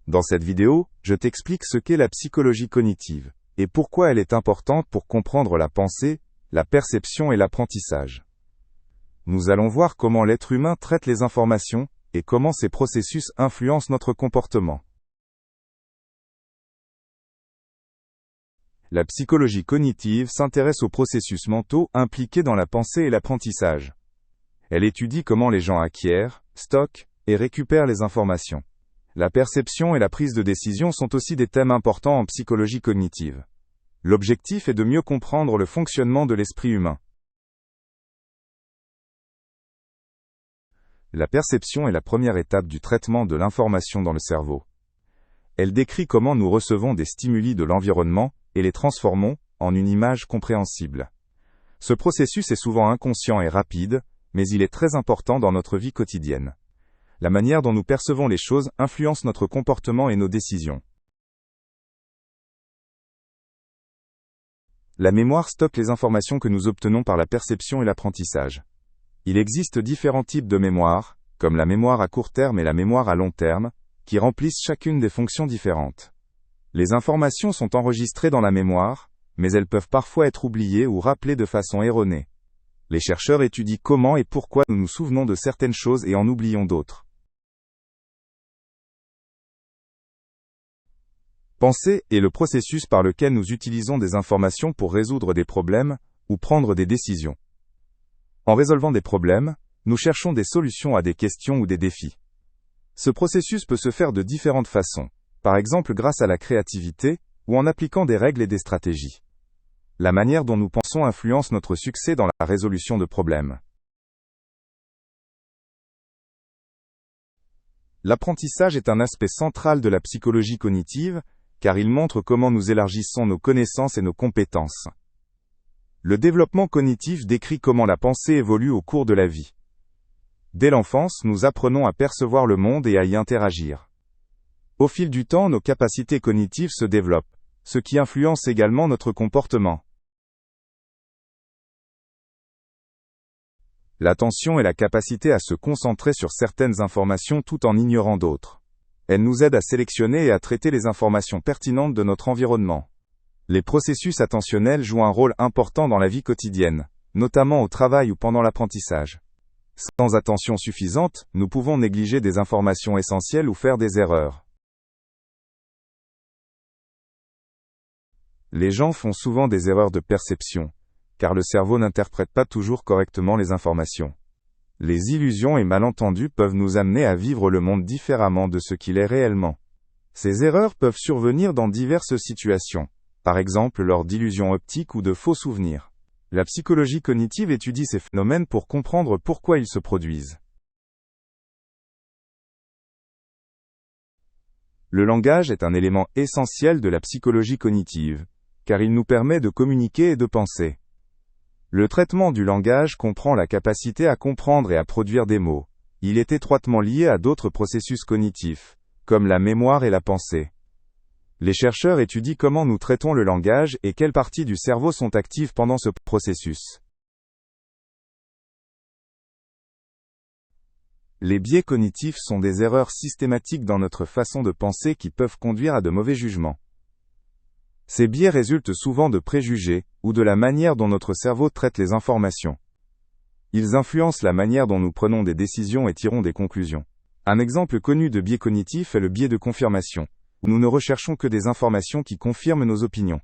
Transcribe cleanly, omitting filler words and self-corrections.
Dans cette vidéo, je t'explique ce qu'est la psychologie cognitive, et pourquoi elle est importante pour comprendre la pensée, la perception et l'apprentissage. Nous allons voir comment l'être humain traite les informations, et comment ces processus influencent notre comportement. La psychologie cognitive s'intéresse aux processus mentaux impliqués dans la pensée et l'apprentissage. Elle étudie comment les gens acquièrent, stockent et récupèrent les informations. La perception et la prise de décision sont aussi des thèmes importants en psychologie cognitive. L'objectif est de mieux comprendre le fonctionnement de l'esprit humain. La perception est la première étape du traitement de l'information dans le cerveau. Elle décrit comment nous recevons des stimuli de l'environnement et les transformons en une image compréhensible. Ce processus est souvent inconscient et rapide, mais il est très important dans notre vie quotidienne. La manière dont nous percevons les choses influence notre comportement et nos décisions. La mémoire stocke les informations que nous obtenons par la perception et l'apprentissage. Il existe différents types de mémoire, comme la mémoire à court terme et la mémoire à long terme, qui remplissent chacune des fonctions différentes. Les informations sont enregistrées dans la mémoire, mais elles peuvent parfois être oubliées ou rappelées de façon erronée. Les chercheurs étudient comment et pourquoi nous nous souvenons de certaines choses et en oublions d'autres. Penser est le processus par lequel nous utilisons des informations pour résoudre des problèmes ou prendre des décisions. En résolvant des problèmes, nous cherchons des solutions à des questions ou des défis. Ce processus peut se faire de différentes façons, par exemple grâce à la créativité ou en appliquant des règles et des stratégies. La manière dont nous pensons influence notre succès dans la résolution de problèmes. L'apprentissage est un aspect central de la psychologie cognitive, car il montre comment nous élargissons nos connaissances et nos compétences. Le développement cognitif décrit comment la pensée évolue au cours de la vie. Dès l'enfance, nous apprenons à percevoir le monde et à y interagir. Au fil du temps, nos capacités cognitives se développent, ce qui influence également notre comportement. L'attention est la capacité à se concentrer sur certaines informations tout en ignorant d'autres. Elle nous aide à sélectionner et à traiter les informations pertinentes de notre environnement. Les processus attentionnels jouent un rôle important dans la vie quotidienne, notamment au travail ou pendant l'apprentissage. Sans attention suffisante, nous pouvons négliger des informations essentielles ou faire des erreurs. Les gens font souvent des erreurs de perception, car le cerveau n'interprète pas toujours correctement les informations. Les illusions et malentendus peuvent nous amener à vivre le monde différemment de ce qu'il est réellement. Ces erreurs peuvent survenir dans diverses situations, par exemple lors d'illusions optiques ou de faux souvenirs. La psychologie cognitive étudie ces phénomènes pour comprendre pourquoi ils se produisent. Le langage est un élément essentiel de la psychologie cognitive, car il nous permet de communiquer et de penser. Le traitement du langage comprend la capacité à comprendre et à produire des mots. Il est étroitement lié à d'autres processus cognitifs, comme la mémoire et la pensée. Les chercheurs étudient comment nous traitons le langage et quelles parties du cerveau sont actives pendant ce processus. Les biais cognitifs sont des erreurs systématiques dans notre façon de penser qui peuvent conduire à de mauvais jugements. Ces biais résultent souvent de préjugés, ou de la manière dont notre cerveau traite les informations. Ils influencent la manière dont nous prenons des décisions et tirons des conclusions. Un exemple connu de biais cognitif est le biais de confirmation, où nous ne recherchons que des informations qui confirment nos opinions.